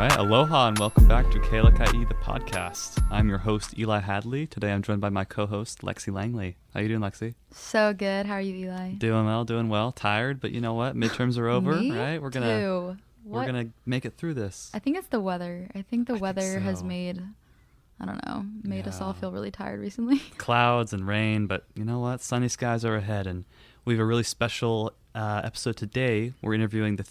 right, aloha and welcome back to Alaka'i, the podcast. I'm your host, Eli Hadley. Today I'm joined by my co-host, Lexi Langley. How you doing, Lexi? So good. How are you, Eli? Doing well. Tired, but you know what? Midterms are over, right? We're gonna make it through this. I think it's the weather. I think the weather has so. made us all feel really tired recently. Clouds and rain, but you know what? Sunny skies are ahead, and we have a really special episode today. We're interviewing the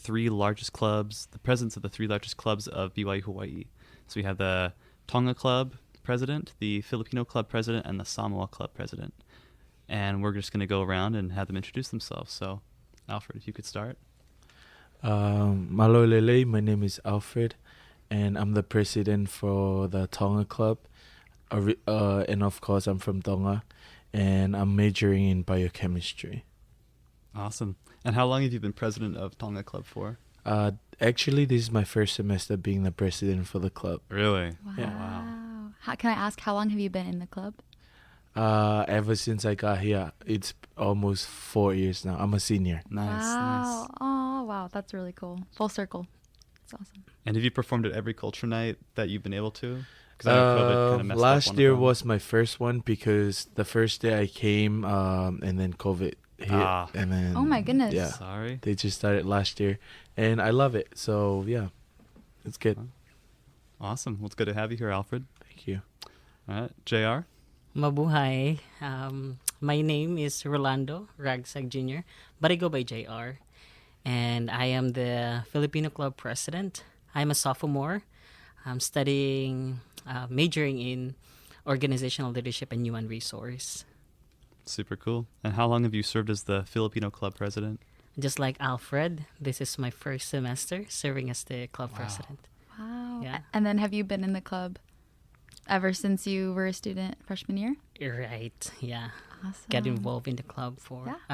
presidents of the three largest clubs of BYU-Hawaii. So we have the Tonga club president, the Filipino club president, and the Samoa club president. And we're just going to go around and have them introduce themselves. So, Alfred, if you could start. Malo Lele, my name is Alfred, and I'm the president for the Tonga club. And of course, I'm from Tonga, and I'm majoring in biochemistry. Awesome. And how long have you been president of Tonga Club for? Actually, this is my first semester being the president for the club. Really? Wow. Yeah. Wow. Can I ask, how long have you been in the club? Ever since I got here, it's almost 4 years now. I'm a senior. Nice. Wow. Oh, wow. That's really cool. Full circle. That's awesome. And have you performed at every culture night that you've been able to? Because I know COVID kind of messed last up year was my first one because the first day I came, and then COVID hit, and then oh my goodness. Yeah, sorry. They just started last year, and I love it. So yeah, it's good. Awesome. Well, it's good to have you here, Alfred. Thank you. All right, JR. Mabuhay. My name is Rolando Ragsag Jr., but I go by JR, and I am the Filipino club president. I'm a sophomore. I'm studying, majoring in organizational leadership and human resource. Super cool. And how long have you served as the Filipino club president? Just like Alfred, this is my first semester serving as the club president. Wow. Yeah. And then have you been in the club ever since you were a student freshman year? Right, yeah. Awesome. Got involved in the club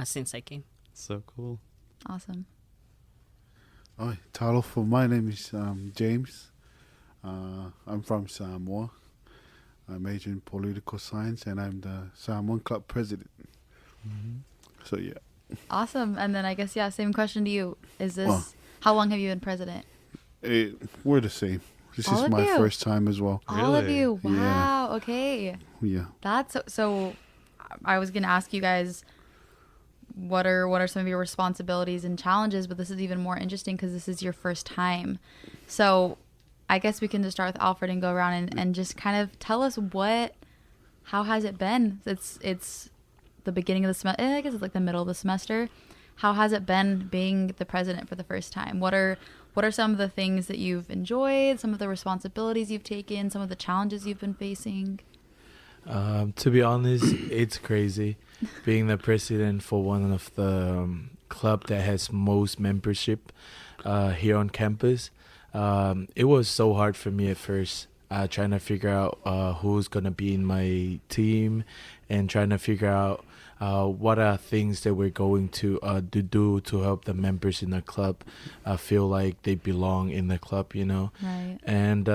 since I came. So cool. Awesome. Hi, talofa. My name is James. I'm from Samoa. I major in political science, and I'm the Samoan club president. Mm-hmm. So yeah. Awesome. And then I guess, same question to you. How long have you been president? We're the same. This All is of my you? first time as well. All of Really? you. Yeah. Wow. Okay. Yeah. That's so I was going to ask you guys what are some of your responsibilities and challenges, but this is even more interesting because this is your first time. So I guess we can just start with Alfred and go around and just kind of tell us how has it been? It's the beginning of the semester. I guess it's like the middle of the semester. How has it been being the president for the first time? What are some of the things that you've enjoyed, some of the responsibilities you've taken, some of the challenges you've been facing? To be honest, it's crazy being the president for one of the club that has most membership here on campus. It was so hard for me at first, trying to figure out who's going to be in my team and trying to figure out what are things that we're going to do to help the members in the club feel like they belong in the club, you know. Right. And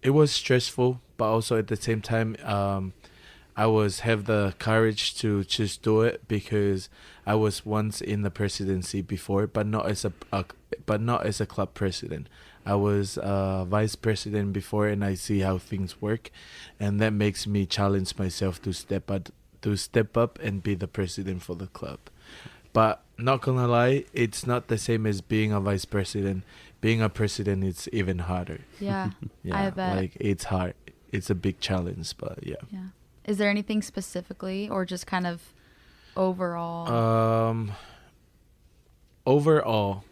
it was stressful, but also at the same time, I have the courage to just do it because I was once in the presidency before, but not as a club president. I was vice president before, and I see how things work, and that makes me challenge myself to step up and be the president for the club. But not gonna lie, it's not the same as being a vice president. Being a president, it's even harder. Yeah. Yeah, I bet. like it's hard. It's a big challenge, but yeah. Yeah. Is there anything specifically or just kind of overall? Overall,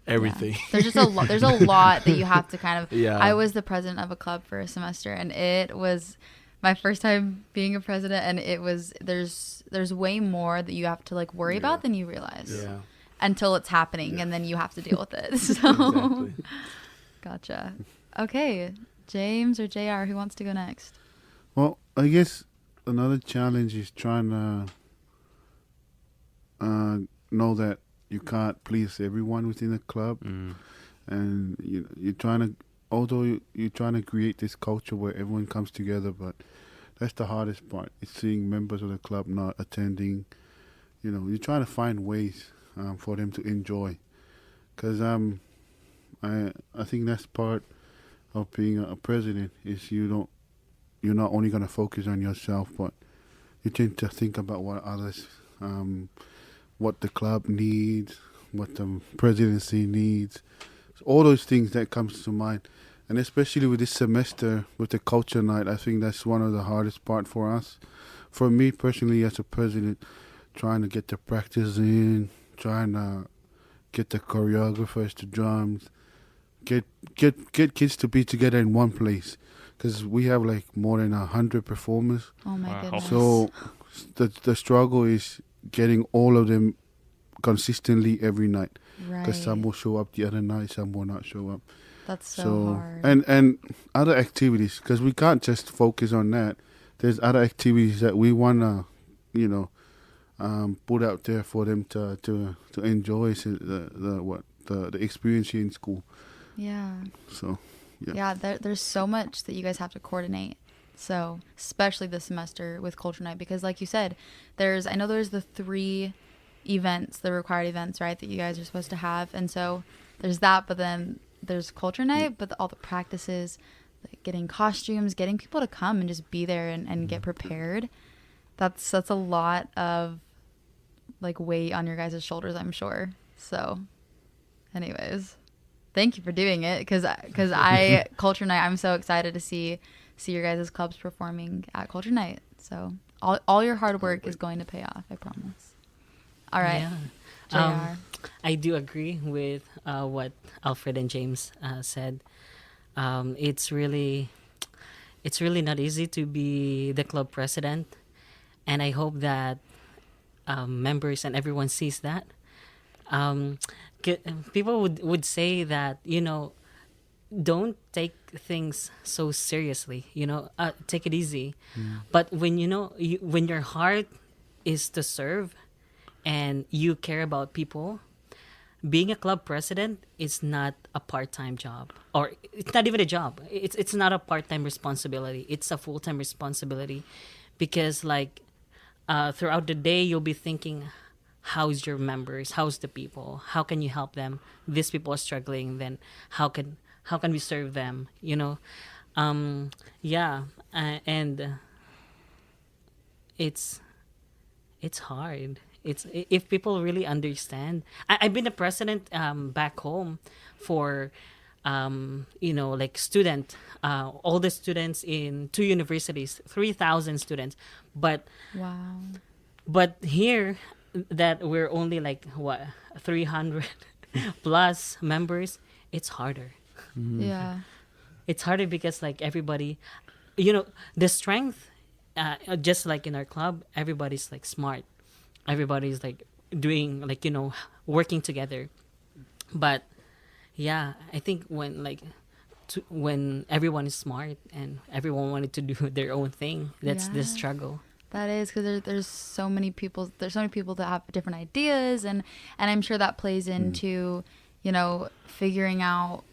everything. Yeah. There's just there's a lot that you have to kind of. Yeah. I was the president of a club for a semester, and it was my first time being a president, and it was there's way more that you have to like worry about than you realize. Yeah. Until it's happening, and then you have to deal with it. So. Exactly. Gotcha. Okay, James or JR, who wants to go next? Well, I guess another challenge is trying to know that you can't please everyone within the club, and you're trying to. Although you're trying to create this culture where everyone comes together, but that's the hardest part. It's seeing members of the club not attending. You're trying to find ways for them to enjoy, because I think that's part of being a president is you're not only gonna focus on yourself, but you tend to think about what others, what the club needs, what the presidency needs, all those things that comes to mind. And especially with this semester, with the culture night, I think that's one of the hardest part for us. For me personally, as a president, trying to get the practice in, trying to get the choreographers, the drums, get kids to be together in one place, because we have like more than 100 performers. Oh my Wow. goodness. So the struggle is getting all of them consistently every night, because right. some will show up the other night, some will not show up. That's so hard. and other activities, because we can't just focus on that. There's other activities that we wanna, put out there for them to enjoy the experience here in school. yeah. So Yeah, there's so much that you guys have to coordinate. So, especially this semester with Culture Night, because like you said, I know there's the 3 events, the required events, right, that you guys are supposed to have. And so there's that, but then there's Culture Night, but all the practices, like getting costumes, getting people to come and just be there and get prepared. That's a lot of like weight on your guys' shoulders, I'm sure. So, anyways, thank you for doing it, because Culture Night, I'm so excited to see your guys' clubs performing at Culture Night. So all your hard work is going to pay off, I promise. All right, Yeah. JR. I do agree with what Alfred and James said. It's really not easy to be the club president, and I hope that members and everyone sees that. People would say that, don't take things so seriously, take it easy. But when when your heart is to serve and you care about people, being a club president is not a part-time job, or it's not even a job. It's not a part-time responsibility. It's a full-time responsibility, because like throughout the day you'll be thinking, how's your members, how's the people, how can you help them? These people are struggling, then how can we serve them, and it's hard. It's if people really understand. I've been a president back home for like student, all the students in 2 universities, 3,000 students, but Wow. here that we're only like 300 plus members, it's harder. Yeah. It's harder because like everybody, the strength, just like in our club, everybody's like smart, everybody's like doing like working together. But yeah, I think when everyone is smart and everyone wanted to do their own thing, that's the Yeah. struggle. That is, because there's so many people. There's so many people that have different ideas, and I'm sure that plays into, figuring out,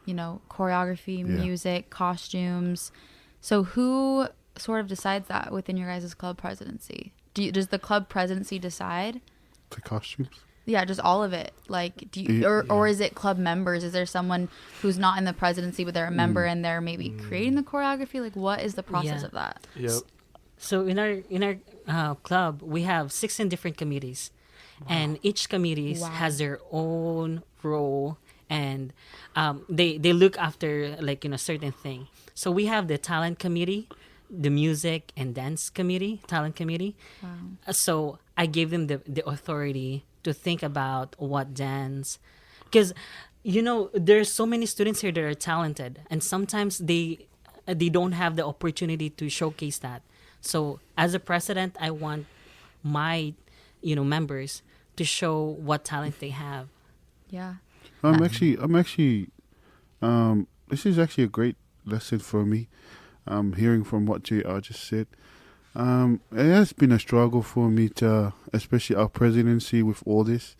choreography, Yeah. music, costumes. So who sort of decides that within your guys' club presidency? Does the club presidency decide? the costumes. Yeah, just all of it. Like, or is it club members? Is there someone who's not in the presidency but they're a member and they're maybe creating the choreography? Like, what is the process Yeah. of that? Yep. So in our club, we have 16 different committees, and each committee Wow. has their own role, and they look after like certain thing. So we have the talent committee, the music and dance committee, talent committee. Wow. So I gave them the authority to think about what dance, because there's so many students here that are talented, and sometimes they don't have the opportunity to showcase that. So as a president, I want my members to show what talent they have. Yeah. I'm actually this is actually a great lesson for me. Hearing from what JR just said. It has been a struggle for me to, especially our presidency with all this,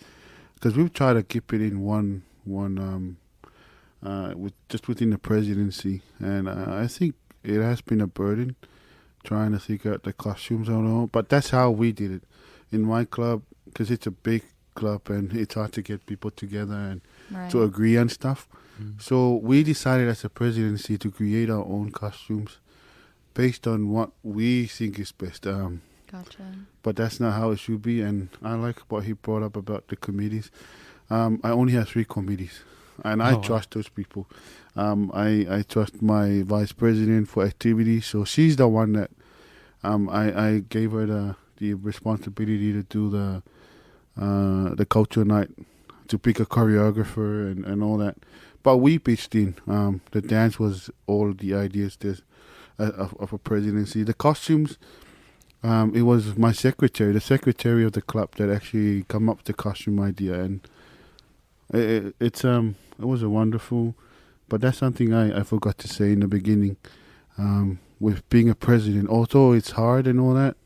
because we've tried to keep it in one within the presidency, and I think it has been a burden trying to figure out the costumes and all. But that's how we did it in my club, because it's a big club and it's hard to get people together and Right. to agree on stuff. So we decided as a presidency to create our own costumes based on what we think is best. Gotcha. But that's not how it should be. And I like what he brought up about the committees. I only have 3 committees, and I trust those people. I trust my vice president for activities, so she's the one that I gave her the responsibility to do the culture night, to pick a choreographer and all that. But we pitched in. The dance was all the ideas of a presidency. The costumes, it was my secretary, the secretary of the club, that actually come up with the costume idea, and it was a wonderful. But that's something I forgot to say in the beginning. With being a president, although it's hard and all that,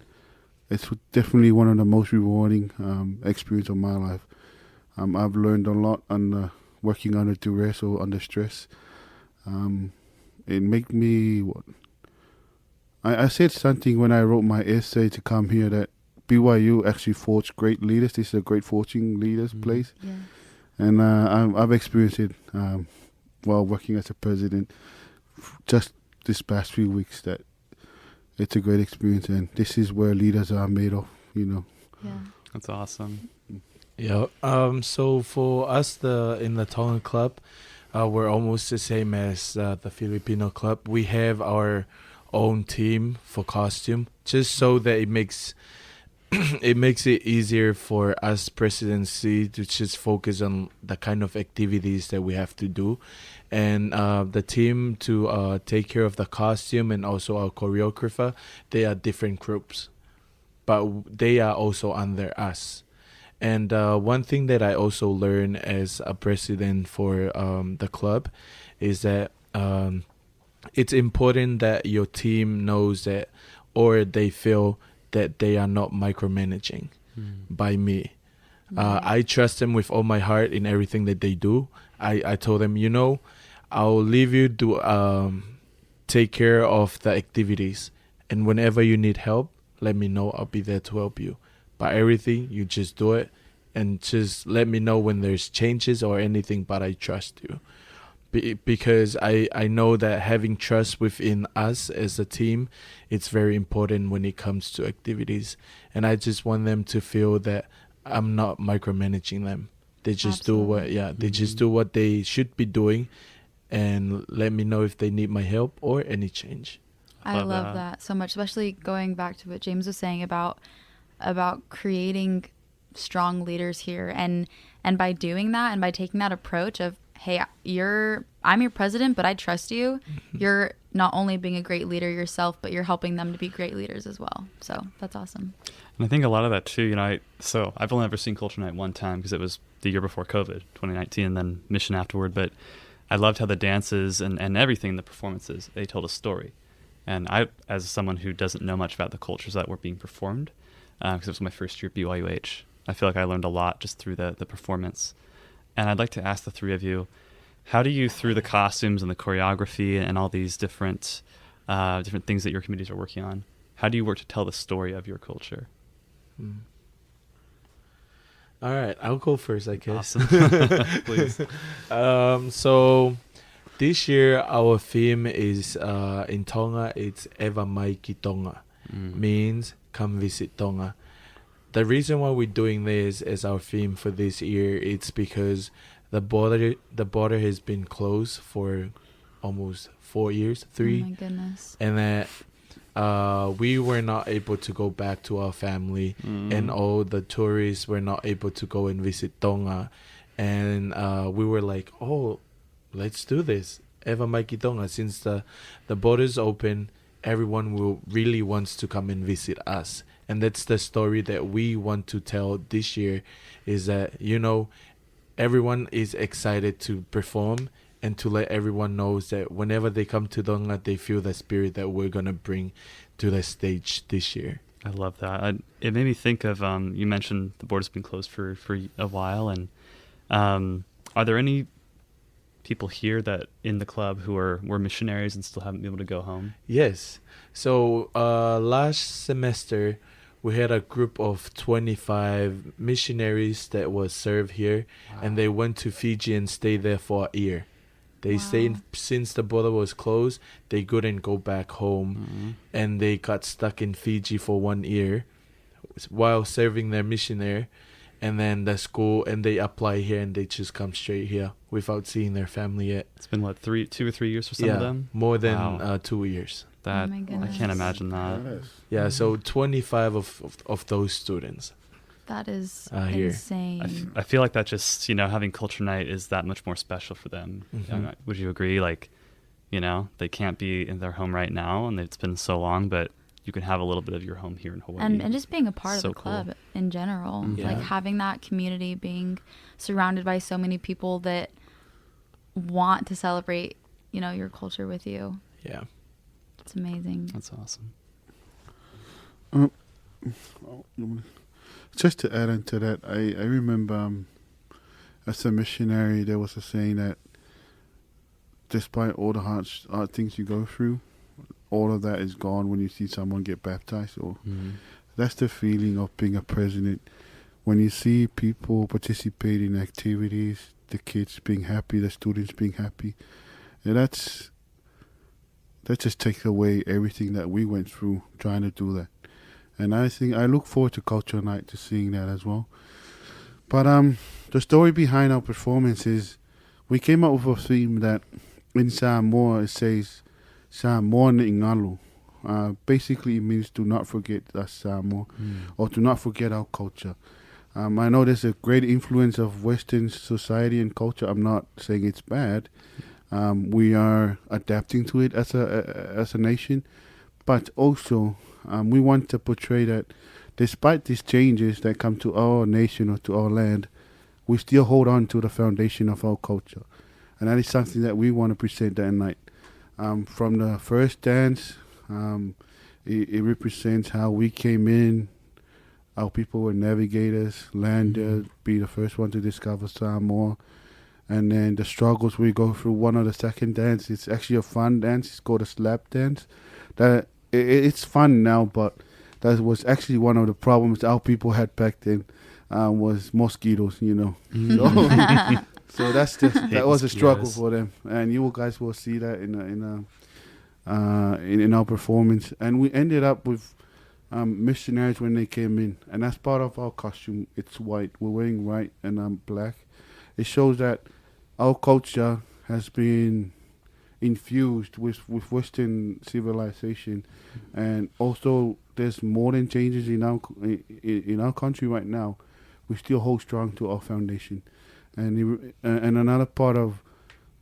it's definitely one of the most rewarding experience of my life. I've learned a lot on working under duress or under stress. It made me I said something when I wrote my essay to come here, that BYU actually forged great leaders. This is a great forging leaders place. Yeah. And I've experienced it while working as a president just this past few weeks, that it's a great experience, and this is where leaders are made of, Yeah. That's awesome. Yeah. So for us, in the Tonga club, we're almost the same as the Filipino club. We have our own team for costume, just so that it makes it easier for us presidency to just focus on the kind of activities that we have to do, and the team to take care of the costume, and also our choreographer. They are different groups, but they are also under us. And one thing that I also learned as a president for the club is that it's important that your team knows that, or they feel that they are not micromanaging by me. I trust them with all my heart in everything that they do. I told them, I'll leave you to take care of the activities. And whenever you need help, let me know. I'll be there to help you. But everything, you just do it. And just let me know when there's changes or anything, but I trust you. Because I know that having trust within us as a team, it's very important when it comes to activities. And I just want them to feel that I'm not micromanaging them. They just do what they should be doing, and let me know if they need my help or any change. I love that so much, especially going back to what James was saying about creating strong leaders here, and by doing that and by taking that approach of, hey, I'm your president, but I trust you. You're not only being a great leader yourself, but you're helping them to be great leaders as well. So that's awesome. And I think a lot of that too, I've only ever seen Culture Night one time, because it was the year before COVID, 2019, and then Mission afterward. But I loved how the dances and everything, the performances, they told a story. And I, as someone who doesn't know much about the cultures that were being performed, because it was my first year at BYUH, I feel like I learned a lot just through the performance. And I'd like to ask the three of you, how do you, through the costumes and the choreography and all these different things that your committees are working on, how do you work to tell the story of your culture? All right, I'll go first, I guess. Awesome. Please. So this year our theme is in Tonga, it's Eva Mai Ki Tonga, means come visit Tonga. The reason why we're doing this as our theme for this year, it's because the border has been closed for almost 4 years, 3. Oh my goodness. And that we were not able to go back to our family, and all the tourists were not able to go and visit Tonga. And we were like, oh, let's do this. Eva Maiki Tonga. Since the borders open, everyone will really wants to come and visit us. And that's the story that we want to tell this year, is that, everyone is excited to perform, and to let everyone know that whenever they come to Tonga, they feel the spirit that we're going to bring to the stage this year. I love that. It made me think of, you mentioned the border's been closed for a while. And are there any people here that in the club who were missionaries and still haven't been able to go home? Yes. So last semester, we had a group of 25 missionaries that was served here. Wow. And they went to Fiji and stayed there for a year. They stayed Wow. since the border was closed. They couldn't go back home, and they got stuck in Fiji for 1 year while serving their mission there. And then the school, and they apply here, and they just come straight here without seeing their family yet. It's been what, 2 or 3 years for some of them? More than Wow. 2 years. That my I goodness. can't imagine that. Yes. Yeah, so 25 of those students That is here. insane. I feel like that just, having culture night is that much more special for them. Mhm. Would you agree? Like, they can't be in their home right now, and it's been so long, but you can have a little bit of your home here in Hawaii. And just being a part So of the club cool. in general, Mhm. like Yeah. having that community, being surrounded by so many people that want to celebrate, your culture with you. Yeah. It's amazing. That's awesome. Just to add into that, I remember as a missionary, there was a saying that despite all the hard things you go through, all of that is gone when you see someone get baptized. Or that's the feeling of being a president. When you see people participate in activities, the kids being happy, the students being happy, and that just takes away everything that we went through trying to do that. And I think I look forward to Culture Night, to seeing that as well. But the story behind our performance is we came up with a theme that in Samoa it says Samoa N'ingalu. Basically, it means do not forget us Samoa, or do not forget our culture. I know there's a great influence of Western society and culture. I'm not saying it's bad. We are adapting to it as a nation, but also we want to portray that despite these changes that come to our nation or to our land, we still hold on to the foundation of our culture. And that is something that we want to present that night. From the first dance, it represents how we came in. Our people were navigators, landed, be the first one to discover Samoa. And then the struggles we go through. One of the second dance, it's actually a fun dance. It's called a slap dance. That it's fun now, but that was actually one of the problems our people had back then. Was mosquitoes, So that's that was a struggle mosquitoes. for them, and you guys will see that in our performance. And we ended up with missionaries when they came in, and that's part of our costume. It's white. We're wearing white and black. It shows that our culture has been infused with Western civilization, and also there's modern changes in our country right now. We still hold strong to our foundation, and another part of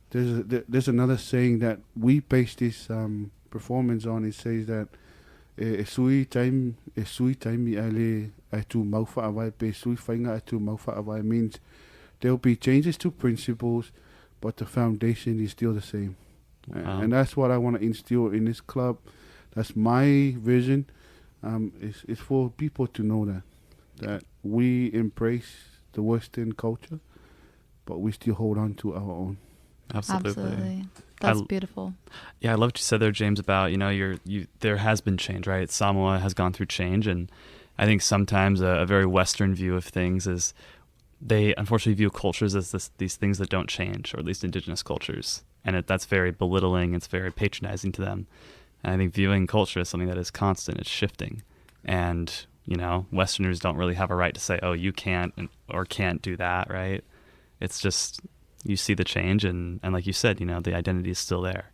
there's another saying that we base this performance on. It says that e sui time ale atu mau whaawai pe sui whainga atu mau whaawai means there'll be changes to principles, but the foundation is still the same. Wow. And that's what I want to instill in this club. That's my vision. It's for people to know that we embrace the Western culture, but we still hold on to our own. Absolutely. That's I- beautiful. Yeah, I love what you said there, James, about, there has been change, right? Samoa has gone through change, and I think sometimes a very Western view of things is they unfortunately view cultures as these things that don't change, or at least indigenous cultures. And that's very belittling. It's very patronizing to them. And I think viewing culture as something that is constant, it's shifting. And, Westerners don't really have a right to say, oh, you can't or can't do that, right? It's just, you see the change, and like you said, the identity is still there.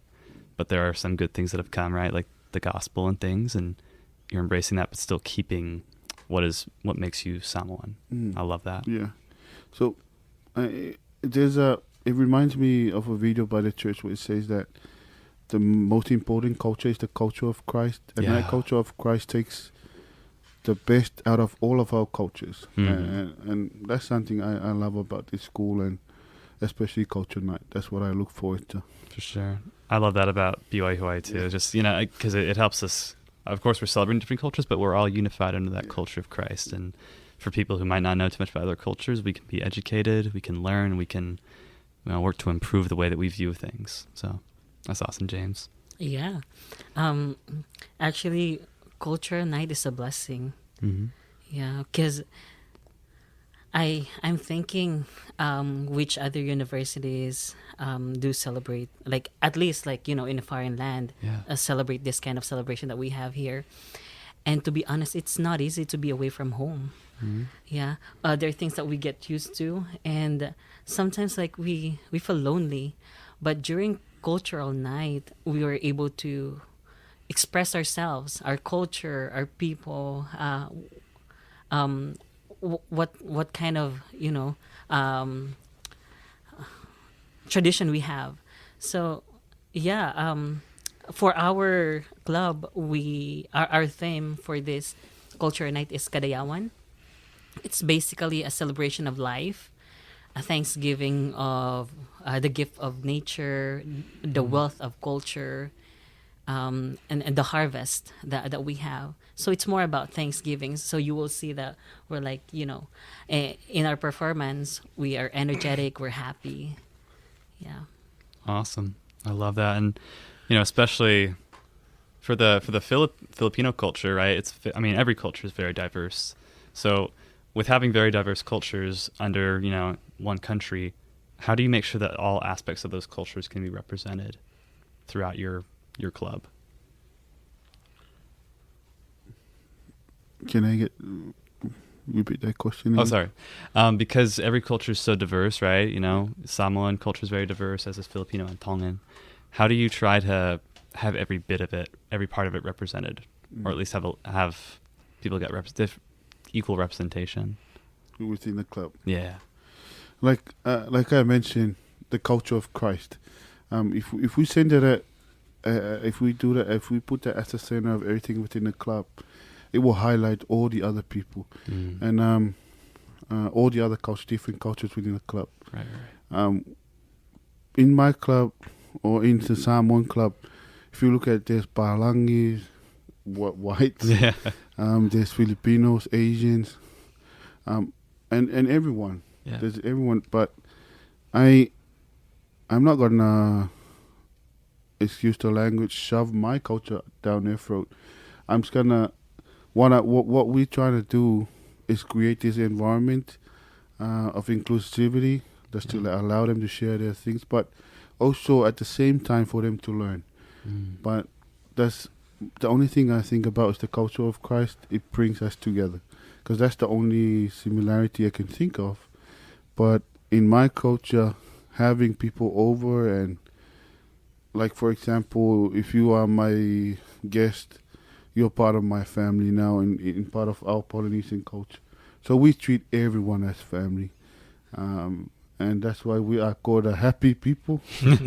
But there are some good things that have come, right? Like the gospel and things, and you're embracing that, but still keeping what makes you Samoan. I love that. Yeah. So it reminds me of a video by the church where it says that the most important culture is the culture of Christ, and that Yeah. culture of Christ takes the best out of all of our cultures. And that's something I love about this school, and especially Culture Night. That's what I look forward to. For sure. I love that about BYU-Hawaii too. Yeah. Just, because it helps us. Of course, we're celebrating different cultures, but we're all unified under that Yeah. culture of Christ. And for people who might not know too much about other cultures, we can be educated, we can learn, we can work to improve the way that we view things. So that's awesome, James. Yeah. Actually, Culture Night is a blessing. Mm-hmm. Yeah, because I'm thinking which other universities do celebrate, like at least like in a foreign land, Yeah. celebrate this kind of celebration that we have here. And to be honest, it's not easy to be away from home. Yeah, there are things that we get used to, and sometimes like we feel lonely. But during cultural night, we were able to express ourselves, our culture, our people. What kind of tradition we have. So yeah, for our club, our theme for this culture night is Kadayawan. It's basically a celebration of life, a thanksgiving of the gift of nature, the wealth of culture, and the harvest that we have. So it's more about Thanksgiving. So you will see that we're like, in our performance, we are energetic, we're happy. Yeah. Awesome. I love that. And, especially for the Filipino culture, right? Every culture is very diverse. So with having very diverse cultures under, one country, how do you make sure that all aspects of those cultures can be represented throughout your club? Can I repeat that question again? Oh, sorry. Because every culture is so diverse, right? Samoan culture is very diverse, as is Filipino and Tongan. How do you try to have every bit of it, every part of it represented, or at least have people get equal representation Within the club? Yeah. Like I mentioned, the culture of Christ. If we send it if we do that, if we put that at the center of everything within the club, it will highlight all the other people and all the other different cultures within the club. Right. In my club or in the Samoan club, if you look at there's Langley, whites, Yeah. there's Filipinos, Asians, and everyone. Yeah. There's everyone, but I'm not gonna, excuse the language, shove my culture down their throat. I'm just gonna what we're trying to do is create this environment of inclusivity just to allow them to share their things, but also at the same time for them to learn. But that's the only thing I think about is the culture of Christ. It brings us together because that's the only similarity I can think of. But in my culture, having people over and, like, for example, if you are my guest, you're part of my family now in part of our Polynesian culture. So we treat everyone as family. And that's why we are called a happy people. And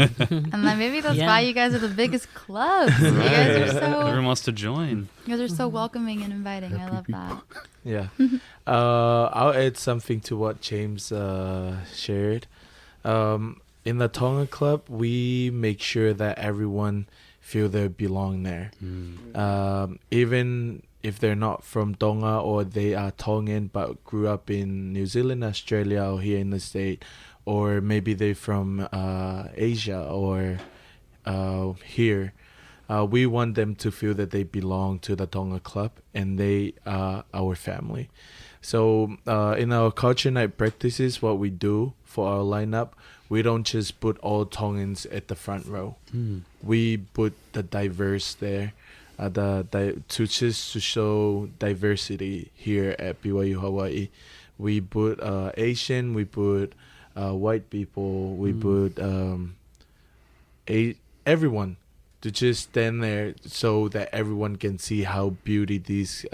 then maybe that's why you guys are the biggest clubs. You guys are Everyone wants to join. You guys are so welcoming and inviting. I love that. Yeah. I'll add something to what James shared. In the Tonga club, we make sure that everyone feel they belong there. Even if they're not from Tonga or they are Tongan but grew up in New Zealand, Australia, or here in the States, or maybe they're from Asia or here, we want them to feel that they belong to the Tonga club and they are our family. So in our culture night practices, what we do for our lineup, we don't just put all Tongans at the front row. We put the diverse there, to show diversity here at BYU-Hawaii. We put Asian, we put white people, we put everyone to just stand there so that everyone can see how beauty these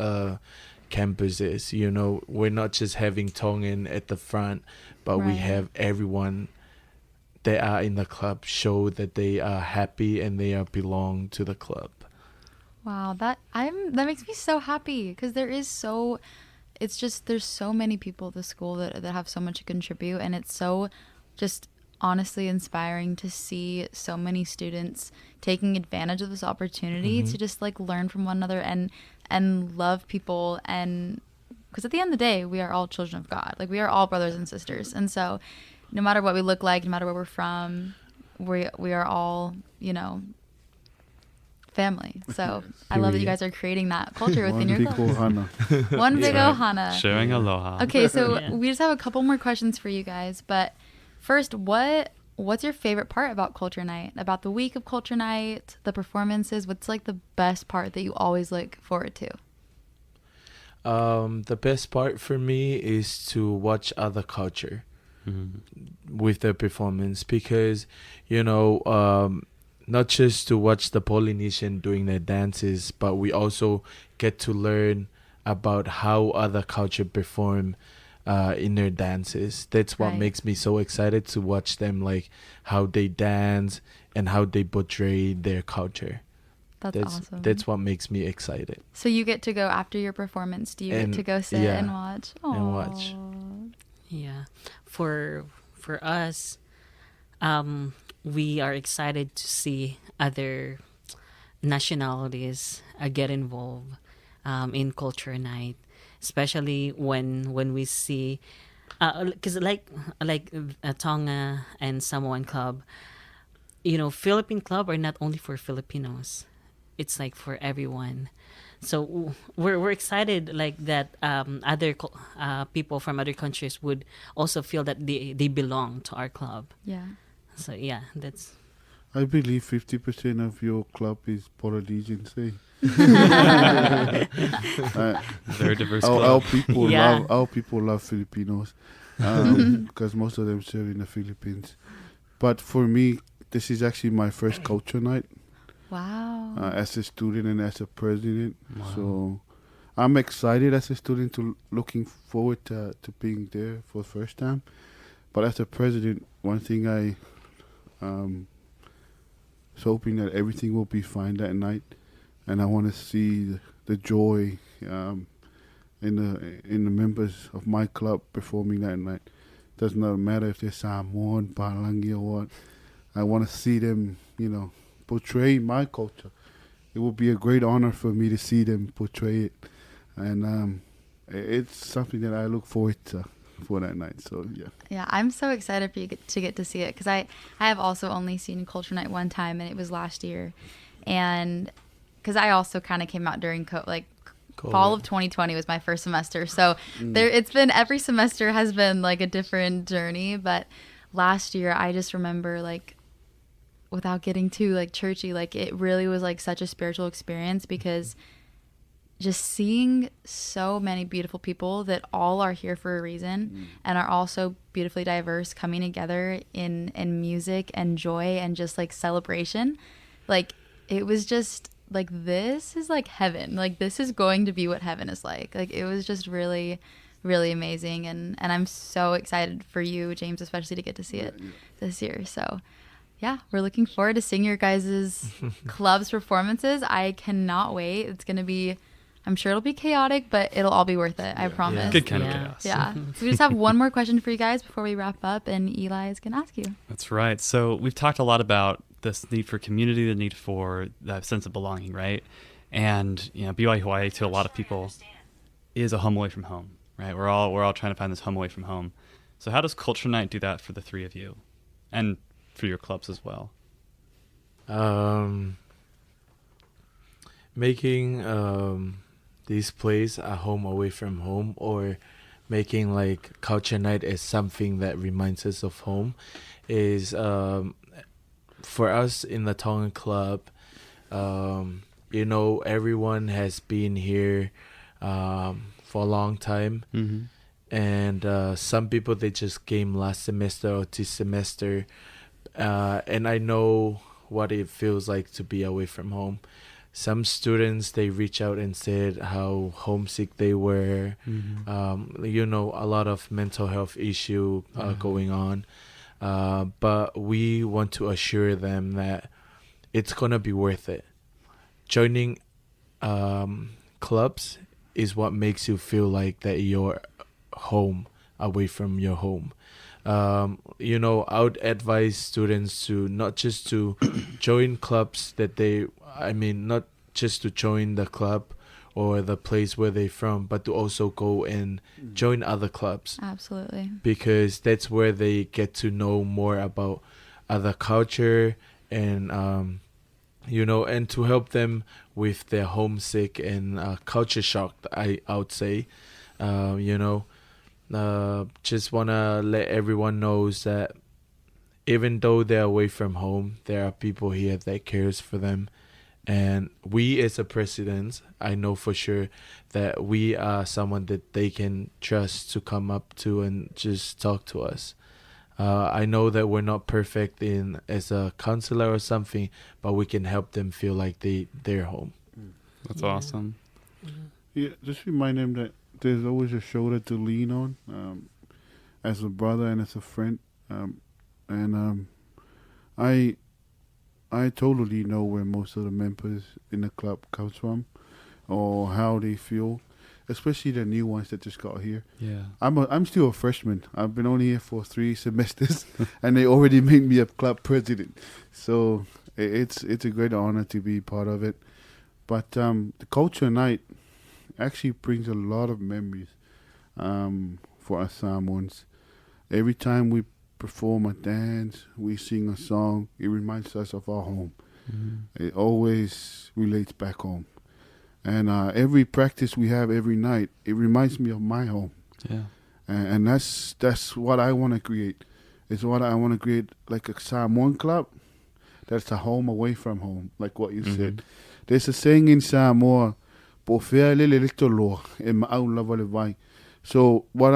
campus is. We're not just having Tongan at the front, but we have everyone that are in the club show that they are happy and they belong to the club. Wow, that makes me so happy because there's so many people at the school that have so much to contribute, and it's so just honestly inspiring to see so many students taking advantage of this opportunity to just like learn from one another and love people, and because at the end of the day we are all children of God, like we are all brothers and sisters, and so no matter what we look like, no matter where we're from, we are all family. So I love that you guys are creating that culture within your big club. ohana. One big Right. ohana. Sharing aloha. Okay, so Yeah. we just have a couple more questions for you guys. But first, what's your favorite part about Culture Night? About the week of Culture Night, the performances? What's like the best part that you always look forward to? The best part for me is to watch other culture Mhm. with their performance, because not just to watch the Polynesian doing their dances, but we also get to learn about how other culture perform in their dances. That's what Right. makes me so excited to watch them, like how they dance and how they portray their culture. That's awesome. That's what makes me excited. So you get to go after your performance. Do you And- get to go sit yeah, and watch? and watch. Aw. Yeah. For us, we are excited to see other nationalities get involved in Culture Night, especially when we see, because like Tonga and Samoan club, Philippine club are not only for Filipinos, it's like for everyone. So we're excited like that other people from other countries would also feel that they belong to our club. Yeah. So yeah, that's I believe 50% of your club is Polynesian. Say, Very diverse our club. people Yeah. our people love Filipinos, because most of them serve in the Philippines. But for me, this is actually my first culture night Wow. as a student and as a president. Wow. So I'm excited as a student to looking forward to being there for the first time. But as a president, one thing I was hoping that everything will be fine that night, and I want to see the joy in the members of my club performing that night. Doesn't matter if they're Samoan, Langley, or what. I want to see them, portray my culture. It would be a great honor for me to see them portray it, and it's something that I look forward to for that night. So yeah. Yeah, I'm so excited for you to get to see it, because I have also only seen Culture Night one time, and it was last year. And because I also kind of came out during fall of 2020 was my first semester. So it's been, every semester has been like a different journey. But last year, I just remember, like, without getting too like churchy, like it really was like such a spiritual experience, because just seeing so many beautiful people that all are here for a reason and are also beautifully diverse, coming together in music and joy and just like celebration. Like, it was just like, this is like heaven. Like, this is going to be what heaven is like. Like, it was just really, really amazing. And I'm so excited for you, James, especially to get to see it this year. So yeah, we're looking forward to seeing your guys' club's performances. I cannot wait. It's going to be, I'm sure it'll be chaotic, but it'll all be worth it. I promise. Good kind of Yeah. chaos. Yeah. So we just have one more question for you guys before we wrap up, and Eli is going to ask you. That's right. So we've talked a lot about this need for community, the need for that sense of belonging, right? And BYU-Hawaii to a lot of people is a home away from home, right? We're all trying to find this home away from home. So how does Culture Night do that for the three of you, and for your clubs as well? Making this place a home away from home, or making like Culture Night as something that reminds us of home, is for us in the Tongan club. Everyone has been here for a long time, and some people, they just came last semester or this semester, and I know what it feels like to be away from home. Some students, they reach out and said how homesick they were. A lot of mental health issue going on. But we want to assure them that it's going to be worth it. Joining clubs is what makes you feel like that you're home away from your home. I would advise students to not just to join clubs not just to join the club or the place where they're from, but to also go and join other clubs, Absolutely. because that's where they get to know more about other culture, and and to help them with their homesick and culture shock, I would say. Just want to let everyone knows that even though they're away from home, there are people here that cares for them. And we as a president, I know for sure that we are someone that they can trust to come up to and just talk to us. I know that we're not perfect in as a counselor or something, but we can help them feel like they're home. That's Yeah. awesome. Yeah, just remind them that there's always a shoulder to lean on, as a brother and as a friend. And I totally know where most of the members in the club comes from, or how they feel, especially the new ones that just got here. Yeah. I'm still a freshman. I've been only here for 3 semesters, and they already made me a club president. So it's a great honor to be part of it. But the culture night actually brings a lot of memories for us Samoans. Every time we perform a dance, we sing a song, it reminds us of our home. It always relates back home. And every practice we have every night, it reminds me of my home. Yeah. And that's what I want to create. It's what I want to create, like a Samoan club that's a home away from home, like what you said. There's a saying in Samoa, "Po fea lele lito loa, e ma'au lava le vai." So what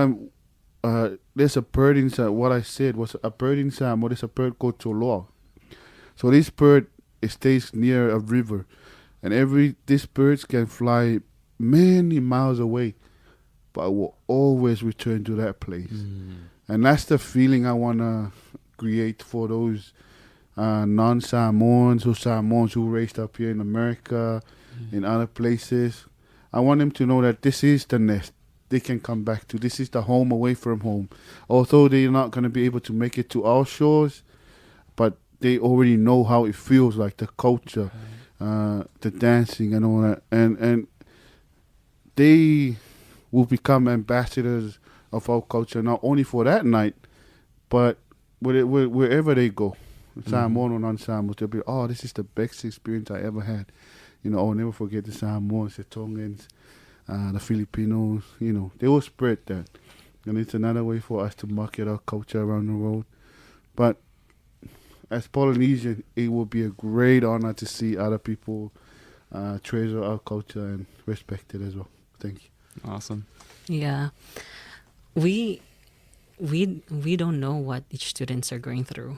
there's a bird in Samoa. What I said was a bird in Samoa. There's a bird called Toloa. So this bird, it stays near a river, and these birds can fly many miles away, but will always return to that place. And that's the feeling I wanna create for those non-Samoans or Samoans who raised up here in America, in other places. I want them to know that this is the nest they can come back to. This is the home away from home. Although they're not going to be able to make it to our shores, but they already know how it feels like, the culture, the dancing and all that. And they will become ambassadors of our culture, not only for that night, but wherever they go. Samoan or non-Samoans, they'll be, oh, this is the best experience I ever had. I'll never forget the Samoans, the Tongans, the Filipinos, they will spread that. And it's another way for us to market our culture around the world. But as Polynesian, it will be a great honor to see other people treasure our culture and respect it as well. Thank you. Awesome. Yeah. We don't know what each students are going through.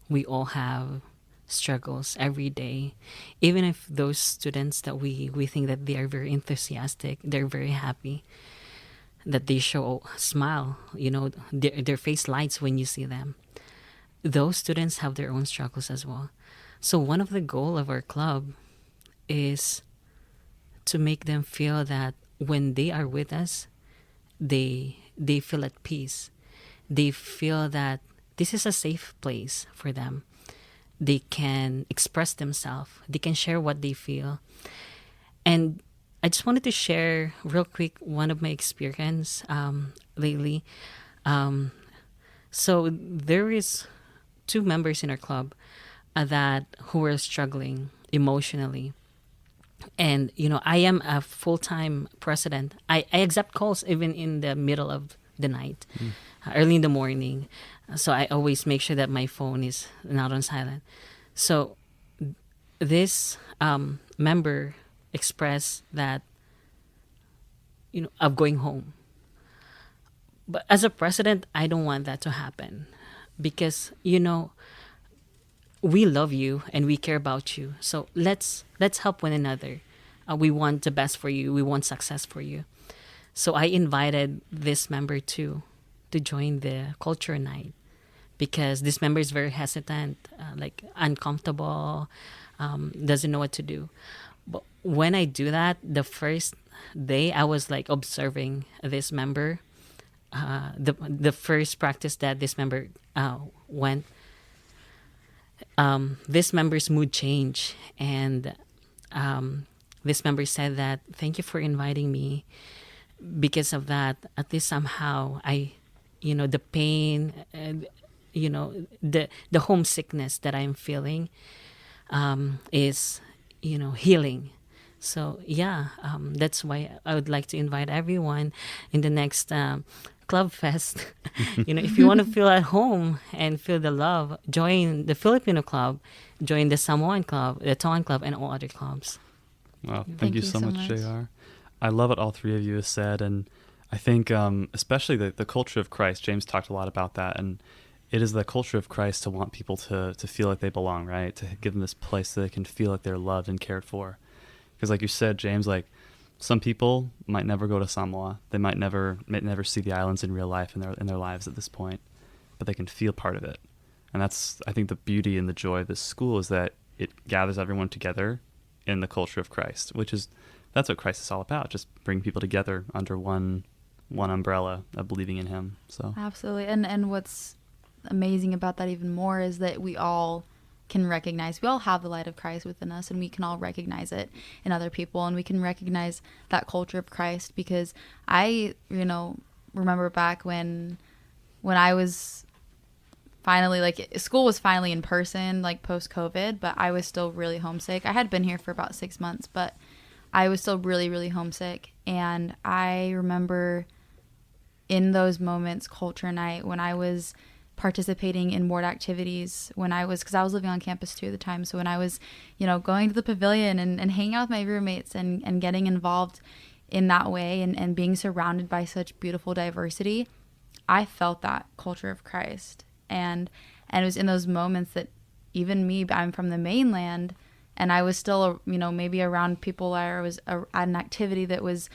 We all have struggles every day. Even if those students that we think that they are very enthusiastic, they're very happy, that they show a smile, their face lights when you see them. Those students have their own struggles as well. So one of the goal of our club is to make them feel that when they are with us, they feel at peace. They feel that this is a safe place for them. They can express themselves. They can share what they feel. And I just wanted to share real quick one of my experience lately. So there is 2 members in our club who are struggling emotionally. And, I am a full-time president. I accept calls even in the middle of the night, early in the morning. So I always make sure that my phone is not on silent. So this member expressed that, of going home. But as a president, I don't want that to happen because, we love you and we care about you. So let's help one another. We want the best for you. We want success for you. So I invited this member to join the culture night because this member is very hesitant, uncomfortable, doesn't know what to do. But when I do that, the first day I was observing this member. The first practice that this member went, this member's mood changed, and this member said that thank you for inviting me. Because of that, at least somehow the pain, the homesickness that I'm feeling, is, healing. So yeah, that's why I would like to invite everyone in the next Club Fest. If you want to feel at home and feel the love, join the Filipino club, join the Samoan club, the Tongan club, and all other clubs. Well, thank you so much, JR. I love what all three of you have said, and I think especially the culture of Christ. James talked a lot about that, and it is the culture of Christ to want people to feel like they belong, right? To give them this place so they can feel like they're loved and cared for. Because like you said, James, like some people might never go to Samoa. They might never see the islands in real life in their lives at this point, but they can feel part of it. And that's, I think, the beauty and the joy of this school is that it gathers everyone together in the culture of Christ, that's what Christ is all about, just bring people together under one umbrella of believing in him. So absolutely. And what's amazing about that even more is that we all can recognize, we all have the light of Christ within us, and we can all recognize it in other people, and we can recognize that culture of Christ. Because I remember back when I was finally, like, school was finally in person, like post-COVID, but I was still really homesick. I had been here for about 6 months, but I was still really, really homesick. And I remember in those moments, culture night, when I was participating in board activities, because I was living on campus too at the time. So when I was, going to the pavilion and hanging out with my roommates and getting involved in that way and being surrounded by such beautiful diversity, I felt that culture of Christ. And it was in those moments that even me, I'm from the mainland, and I was still, maybe around people where I was at an activity that was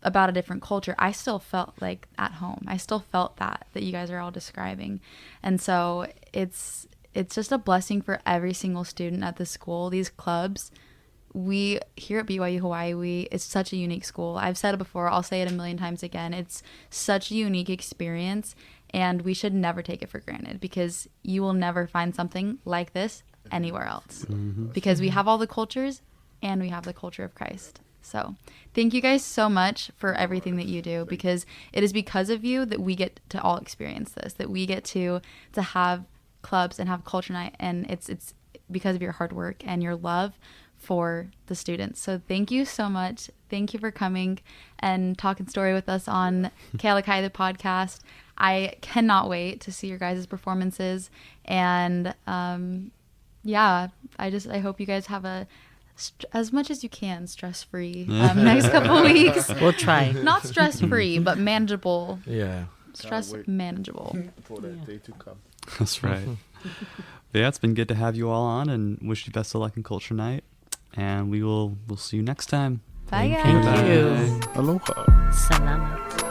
about a different culture, I still felt like at home. I still felt that you guys are all describing. And so it's just a blessing for every single student at the school. These clubs, we here at BYU-Hawaii, it's such a unique school. I've said it before, I'll say it a million times again. It's such a unique experience, and we should never take it for granted, because you will never find something like this anywhere else. Mm-hmm. Because we have all the cultures, and we have the culture of Christ. So thank you guys so much for everything that you do, because it is because of you that we get to all experience this, that we get to have clubs and have culture night, and it's because of your hard work and your love for the students. So thank you so much. Thank you for coming and talking story with us on Alaka'i the podcast. I cannot wait to see your guys' performances, and I hope you guys have as much as you can, stress-free next couple weeks. We'll try. Not stress-free, but manageable. Yeah. Stress manageable. For that day to come. That's right. But yeah, it's been good to have you all on, and wish you best of luck in Culture Night. And we'll see you next time. Bye, guys. Thank you. Aloha. Salamat.